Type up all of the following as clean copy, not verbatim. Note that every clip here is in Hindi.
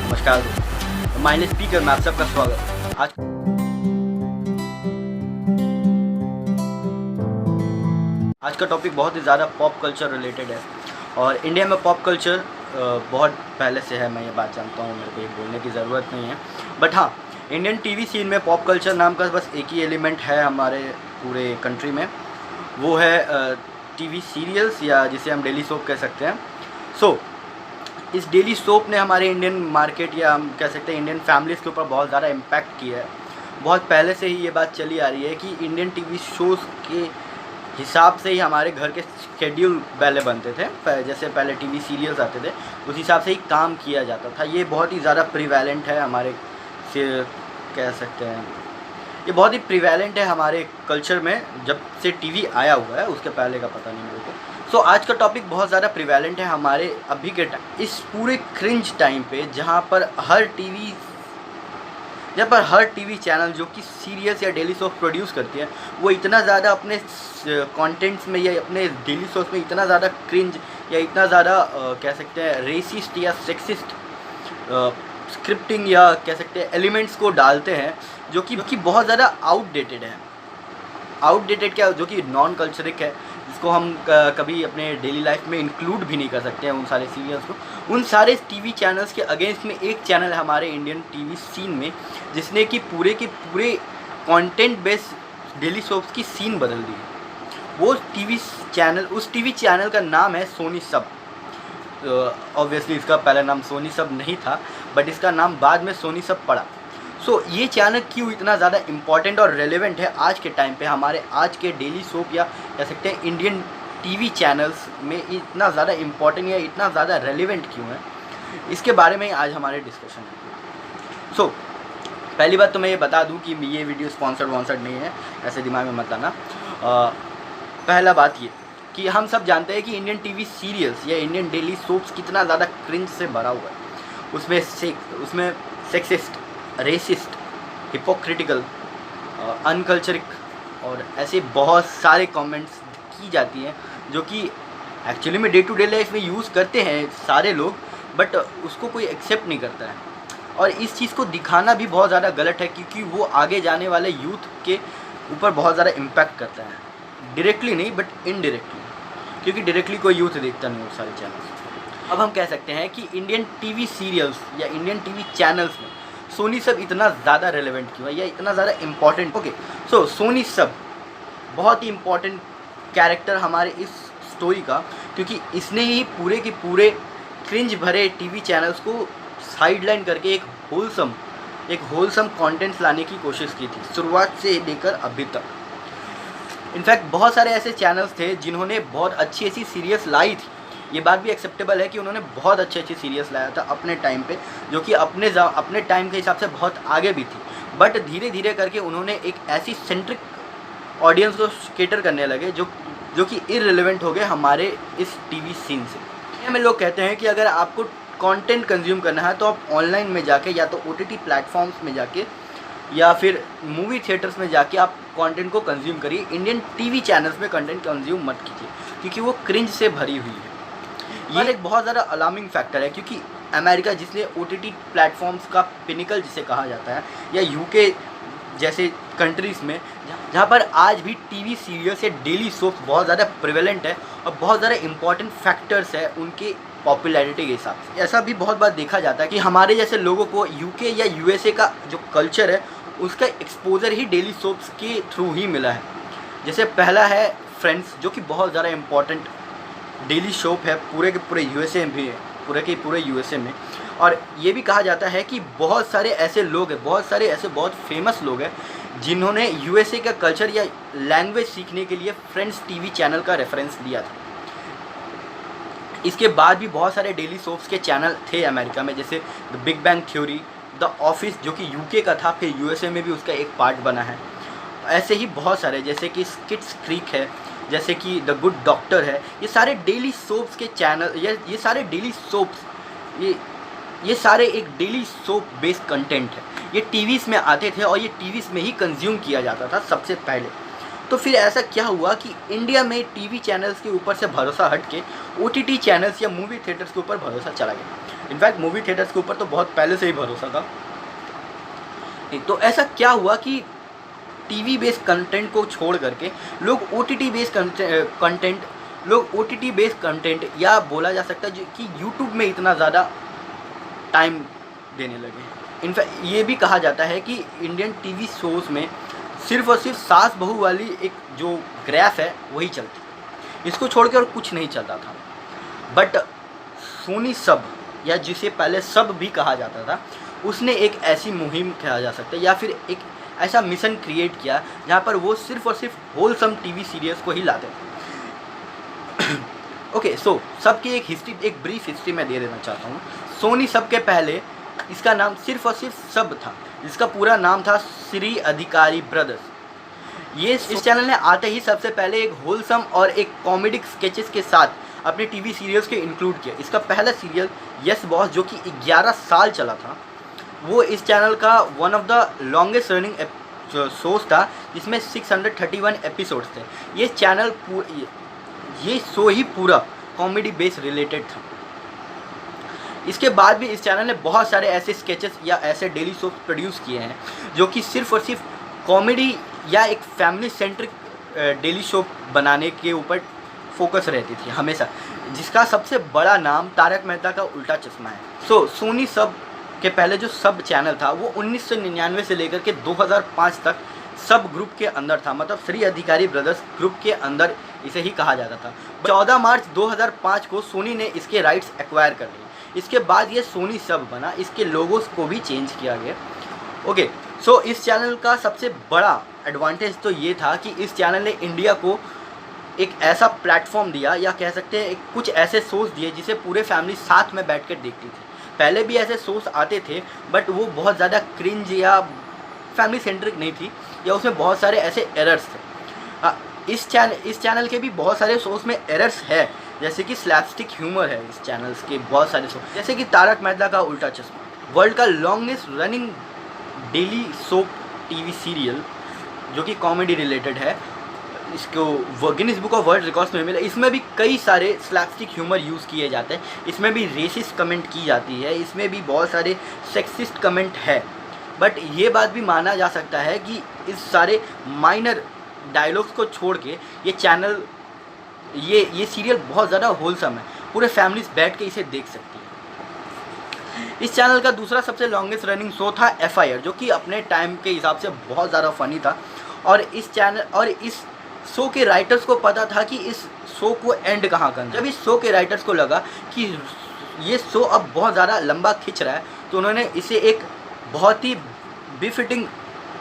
नमस्कार दोस्तों, माइनस स्पीकर में आप सबका स्वागत। आज का टॉपिक बहुत ही ज़्यादा पॉप कल्चर रिलेटेड है और इंडिया में पॉप कल्चर बहुत पहले से है। मैं ये बात जानता हूँ, मेरे को ये बोलने की ज़रूरत नहीं है। बट हाँ, इंडियन टीवी सीन में पॉप कल्चर नाम का बस एक ही एलिमेंट है हमारे पूरे कंट्री में, वो है टीवी सीरियल्स या जिसे हम डेली सोप कह सकते हैं। इस डेली सोप ने हमारे इंडियन मार्केट या हम कह सकते हैं इंडियन फैमिलीज़ के ऊपर बहुत ज़्यादा इम्पैक्ट किया है। बहुत पहले से ही ये बात चली आ रही है कि इंडियन टीवी शोज़ के हिसाब से ही हमारे घर के शेड्यूल पहले बनते थे। जैसे पहले टीवी सीरियल्स आते थे उस हिसाब से ही काम किया जाता था। ये बहुत ही ज़्यादा प्रिवेलेंट है हमारे से कह सकते हैं, ये बहुत ही प्रिवेलेंट है हमारे कल्चर में। जब से टीवी आया हुआ है, उसके पहले का पता नहीं मेरे को। आज का टॉपिक बहुत ज़्यादा प्रिवेलेंट है हमारे अभी के टाइम, इस पूरे क्रिंज टाइम पे, जहाँ पर हर टीवी चैनल जो कि सीरियल्स या डेली सोप प्रोड्यूस करती है, वो इतना ज़्यादा अपने कंटेंट्स में या अपने डेली सोप में इतना ज़्यादा क्रिंज या इतना ज़्यादा कह सकते हैं रेसिस्ट या सेक्सिस्ट स्क्रिप्टिंग या कह सकते हैं एलिमेंट्स को डालते हैं जो कि बहुत ज़्यादा आउटडेटेड है। आउटडेटेड क्या, जो कि नॉन कल्चरिक है, जिसको हम कभी अपने डेली लाइफ में इंक्लूड भी नहीं कर सकते हैं उन सारे सीरियल्स को। उन सारे टीवी चैनल्स के अगेंस्ट में एक चैनल है हमारे इंडियन टीवी सीन में, जिसने कि पूरे के पूरे कंटेंट बेस्ड डेली सोप्स की सीन बदल दी है। वो टीवी चैनल, उस टीवी चैनल का नाम है सोनी सब। ऑब्वियसली इसका पहला नाम सोनी सब नहीं था, बट इसका नाम बाद में सोनी सब पड़ा। ये चैनल क्यों इतना ज़्यादा इम्पॉर्टेंट और रेलेवेंट है आज के टाइम पे, हमारे आज के डेली सोप या कह सकते हैं इंडियन टीवी चैनल्स में इतना ज़्यादा इम्पॉर्टेंट या इतना ज़्यादा रेलेवेंट क्यों है, इसके बारे में आज हमारे डिस्कशन है। पहली बात तो मैं ये बता दूं कि ये वीडियो स्पॉन्सर्ड नहीं है, ऐसे दिमाग में मत लाना। पहला बात ये कि हम सब जानते हैं कि इंडियन टीवी सीरियल्स या इंडियन डेली सोप्स कितना ज़्यादा क्रिंज से भरा हुआ है। उसमें सेक्सिस्ट, रेसिस्ट, हिपोक्रिटिकल, अनकल्चरिक और ऐसे बहुत सारे कमेंट्स की जाती हैं जो कि एक्चुअली में डे टू डे लाइफ में यूज़ करते हैं सारे लोग, बट उसको कोई एक्सेप्ट नहीं करता है। और इस चीज़ को दिखाना भी बहुत ज़्यादा गलत है, क्योंकि वो आगे जाने वाले यूथ के ऊपर बहुत ज़्यादा इम्पैक्ट करता है। डायरेक्टली नहीं बट इनडायरेक्टली, क्योंकि डायरेक्टली कोई यूथ देखता नहीं वो सारे चैनल्स। अब हम कह सकते हैं कि इंडियन टीवी सीरियल्स या इंडियन टीवी चैनल्स में सोनी सब इतना ज़्यादा रेलेवेंट क्यों है या इतना ज़्यादा इम्पॉर्टेंट। सोनी सब बहुत ही इम्पॉर्टेंट कैरेक्टर हमारे इस स्टोरी का, क्योंकि इसने ही पूरे के पूरे क्रिंज भरे टीवी चैनल्स को साइडलाइन करके एक होलसम कंटेंट्स लाने की कोशिश की थी, शुरुआत से लेकर अभी तक। इनफैक्ट बहुत सारे ऐसे चैनल्स थे जिन्होंने बहुत अच्छी ऐसी सीरीज़ लाई थी। ये बात भी एक्सेप्टेबल है कि उन्होंने बहुत अच्छी सीरीज़ लाया था अपने टाइम पे, जो कि अपने टाइम के हिसाब से बहुत आगे भी थी। बट धीरे धीरे करके उन्होंने एक ऐसी सेंट्रिक ऑडियंस को केटर करने लगे जो कि इररिलेवेंट हो गए हमारे इस टीवी सीन से। हमें लोग कहते हैं कि अगर आपको कंटेंट कंज्यूम करना है तो आप ऑनलाइन में जाके या तो OTT प्लेटफॉर्म्स में जाके या फिर मूवी थिएटर्स में जाके आप कंटेंट को कंज्यूम करिए। इंडियन टीवी चैनल्स में कंटेंट कंज्यूम मत कीजिए, क्योंकि वो क्रिंज से भरी हुई है। ये एक बहुत ज़्यादा अलार्मिंग फैक्टर है, क्योंकि अमेरिका, जिसने OTT प्लेटफॉर्म्स का पिनिकल जिसे कहा जाता है, या UK जैसे कंट्रीज़ में जहाँ पर आज भी टीवी सीरियल्स या डेली सोप्स बहुत ज़्यादा प्रिवेलेंट है और बहुत ज़्यादा इंपॉर्टेंट फैक्टर्स है उनके पॉपुलैरिटी के हिसाब से। ऐसा भी बहुत बार देखा जाता है कि हमारे जैसे लोगों को UK या USA का जो कल्चर है उसका एक्सपोजर ही डेली सोप्स के थ्रू ही मिला है। जैसे पहला है फ्रेंड्स, जो कि बहुत ज़्यादा इम्पॉर्टेंट डेली सोप है पूरे के पूरे USA में भी है, पूरे के पूरे USA में। और ये भी कहा जाता है कि बहुत सारे ऐसे लोग हैं, बहुत फेमस लोग हैं जिन्होंने USA का कल्चर या लैंग्वेज सीखने के लिए फ्रेंड्स टीवी चैनल का रेफरेंस दिया था। इसके बाद भी बहुत सारे डेली सोप्स के चैनल थे अमेरिका में, जैसे the big bang theory, the office जो कि UK का था, फिर USA में भी उसका एक पार्ट बना है। ऐसे ही बहुत सारे, जैसे कि स्किट्स क्रीक है, जैसे कि द गुड डॉक्टर है। ये सारे डेली सोप्स के चैनल, ये सारे डेली सोप्स, ये सारे एक डेली सोप बेस्ड कंटेंट है। ये टीवीज़ में आते थे और ये टीवीज़ में ही कंज्यूम किया जाता था सबसे पहले। तो फिर ऐसा क्या हुआ कि इंडिया में टीवी चैनल्स के ऊपर से भरोसा हट के OTT चैनल्स या मूवी थिएटर्स के ऊपर भरोसा चला गया। इनफैक्ट मूवी थिएटर्स के ऊपर तो बहुत पहले से ही भरोसा था। तो ऐसा क्या हुआ कि टीवी बेस्ड कंटेंट को छोड़ करके लोग ओटीटी बेस्ड कंटेंट या बोला जा सकता है जो कि यूट्यूब में इतना ज़्यादा टाइम देने लगे। इनफैक्ट ये भी कहा जाता है कि इंडियन टीवी शोज़ में सिर्फ और सिर्फ सास बहू वाली एक जो ग्राफ है वही चलती, इसको छोड़ के और कुछ नहीं चलता था। बट सोनी सब, या जिसे पहले सब भी कहा जाता था, उसने एक ऐसी मुहिम कहा जा सकता है या फिर एक ऐसा मिशन क्रिएट किया जहाँ पर वो सिर्फ और सिर्फ होलसम टीवी सीरियल्स को ही लाते थे। ओके, सो सब की एक ब्रीफ हिस्ट्री मैं दे देना चाहता हूँ। सोनी सब के पहले इसका नाम सिर्फ और सिर्फ सब था, जिसका पूरा नाम था श्री अधिकारी ब्रदर्स। ये इस चैनल ने आते ही सबसे पहले एक होलसम और एक कॉमेडिक स्केचेस के साथ अपने टीवी सीरियल्स के इंक्लूड किया। इसका पहला सीरियल यस बॉस, जो कि 11 साल चला था, वो इस चैनल का one of the longest running shows था, जिसमें 631 एपिसोड्स थे। ये शो ही पूरा कॉमेडी बेस रिलेटेड था। इसके बाद भी इस चैनल ने बहुत सारे ऐसे स्केचेस या ऐसे डेली शो प्रोड्यूस किए हैं जो कि सिर्फ और सिर्फ कॉमेडी या एक फैमिली सेंट्रिक डेली शो बनाने के ऊपर फोकस रहती थी हमेशा, जिसका सबसे बड़ा नाम तारक मेहता का उल्टा चश्मा है। सोनी सब के पहले जो सब चैनल था वो 1999 से लेकर के 2005 तक सब ग्रुप के अंदर था, मतलब श्री अधिकारी ब्रदर्स ग्रुप के अंदर इसे ही कहा जाता था। 14 मार्च 2005 को सोनी ने इसके राइट्स एक्वायर कर लिए। इसके बाद ये सोनी सब बना, इसके लोगोस को भी चेंज किया गया। ओके, सो इस चैनल का सबसे बड़ा एडवांटेज तो ये था कि इस चैनल ने इंडिया को एक ऐसा प्लेटफॉर्म दिया, या कह सकते हैं कुछ ऐसे शोज़ दिए जिसे पूरे फैमिली साथ में बैठ कर देखती थी। पहले भी ऐसे शोज़ आते थे बट वो बहुत ज़्यादा क्रिंज या फैमिली सेंट्रिक नहीं थी, या उसमें बहुत सारे ऐसे एरर्स थे। इस चैनल के भी बहुत सारे शोज़ में एरर्स है, जैसे कि स्लैपस्टिक ह्यूमर है इस चैनल्स के बहुत सारे शो, जैसे कि तारक मेहता का उल्टा चश्मा, वर्ल्ड का longest running daily soap TV serial जो कि कॉमेडी रिलेटेड है। इसको Guinness book of world records में मिला। इसमें भी कई सारे स्लैपस्टिक ह्यूमर यूज़ किए जाते हैं, इसमें भी रेसिस्ट कमेंट की जाती है, इसमें भी बहुत सारे सेक्सिस्ट कमेंट है। बट ये बात भी माना जा सकता है कि इस सारे माइनर डायलॉग्स को छोड़ के ये चैनल ये सीरियल बहुत ज़्यादा होलसम है, पूरे फैमिलीज बैठ के इसे देख सकती है। इस चैनल का दूसरा सबसे लॉन्गेस्ट रनिंग शो था FIR, जो कि अपने टाइम के हिसाब से बहुत ज़्यादा फ़नी था। और इस शो के राइटर्स को पता था कि इस शो को एंड कहाँ करना। जब इस शो के राइटर्स को लगा कि ये शो अब बहुत ज़्यादा लंबा खिंच रहा है, तो उन्होंने इसे एक बहुत ही बिफिटिंग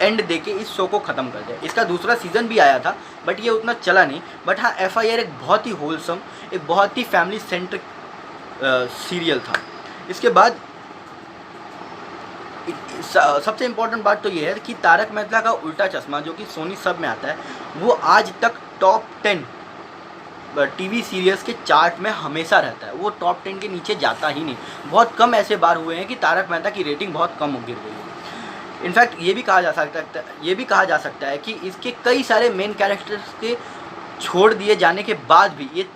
एंड देके इस शो को ख़त्म कर दिया। इसका दूसरा सीज़न भी आया था बट ये उतना चला नहीं। बट हाँ, FIR एक बहुत ही होलसम, एक बहुत ही फैमिली सेंट्रिक सीरियल था। इसके बाद सबसे इम्पोर्टेंट बात तो ये है कि तारक मेहता का उल्टा चश्मा, जो कि सोनी सब में आता है, वो आज तक टॉप 10 टीवी सीरियल्स के चार्ट में हमेशा रहता है। वो टॉप 10 के नीचे जाता ही नहीं। बहुत कम ऐसे बार हुए हैं कि तारक मेहता की रेटिंग बहुत कम गिर गई है। इनफैक्ट ये भी कहा जा सकता है कि इसके कई सारे मेन कैरेक्टर्स के छोड़ दिए जाने के बाद भी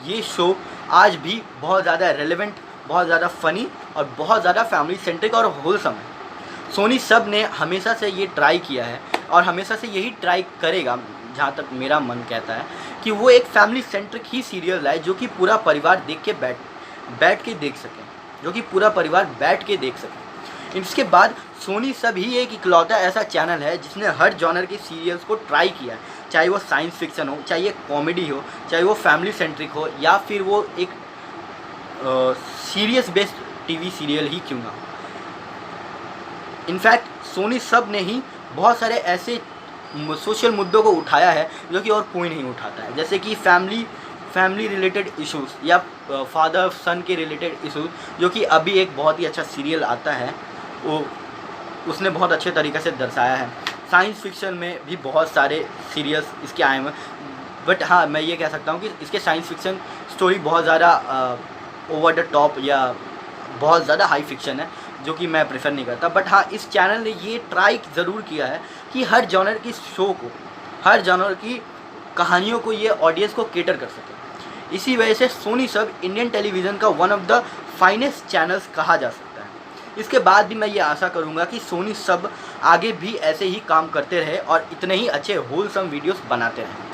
ये शो आज भी बहुत ज़्यादा रेलेवेंट, बहुत ज़्यादा फ़नी और बहुत ज़्यादा फैमिली सेंट्रिक और होलसम है। सोनी सब ने हमेशा से ये ट्राई किया है और हमेशा से यही ट्राई करेगा, जहाँ तक मेरा मन कहता है, कि वो एक फैमिली सेंट्रिक ही सीरियल लाए जो कि पूरा परिवार बैठ के देख सके, जो कि पूरा परिवार बैठ के देख सके। इसके बाद सोनी सब ही एक इकलौता ऐसा चैनल है जिसने हर जॉनर के सीरियल्स को ट्राई किया है, चाहे वो साइंस फिक्शन हो, चाहे ये कॉमेडी हो, चाहे वो फैमिली सेंट्रिक हो, या फिर वो एक सीरियस बेस्ड टीवी सीरियल ही क्यों ना हो। इनफैक्ट सोनी सब ने ही बहुत सारे ऐसे सोशल मुद्दों को उठाया है जो कि और कोई नहीं उठाता है, जैसे कि फैमिली रिलेटेड इश्यूज़ या फादर सन के रिलेटेड इश्यूज़, जो कि अभी एक बहुत ही अच्छा सीरियल आता है, वो उसने बहुत अच्छे तरीके से दर्शाया है। साइंस फिक्शन में भी बहुत सारे सीरियल्स इसके आए हैं, बट हाँ, मैं ये कह सकता हूँ कि इसके साइंस फिक्शन स्टोरी बहुत ज़्यादा ओवर द टॉप या बहुत ज़्यादा हाई फिक्शन है, जो कि मैं प्रेफर नहीं करता। बट हाँ, इस चैनल ने ये ट्राई ज़रूर किया है कि हर जॉनर की शो को, हर जॉनर की कहानियों को ये ऑडियंस को केटर कर सके। इसी वजह से सोनी सब इंडियन टेलीविज़न का one of the finest channels कहा जा सकता है। इसके बाद भी मैं ये आशा करूँगा कि सोनी सब आगे भी ऐसे ही काम करते रहे और इतने ही अच्छे होलसम वीडियोस बनाते रहें।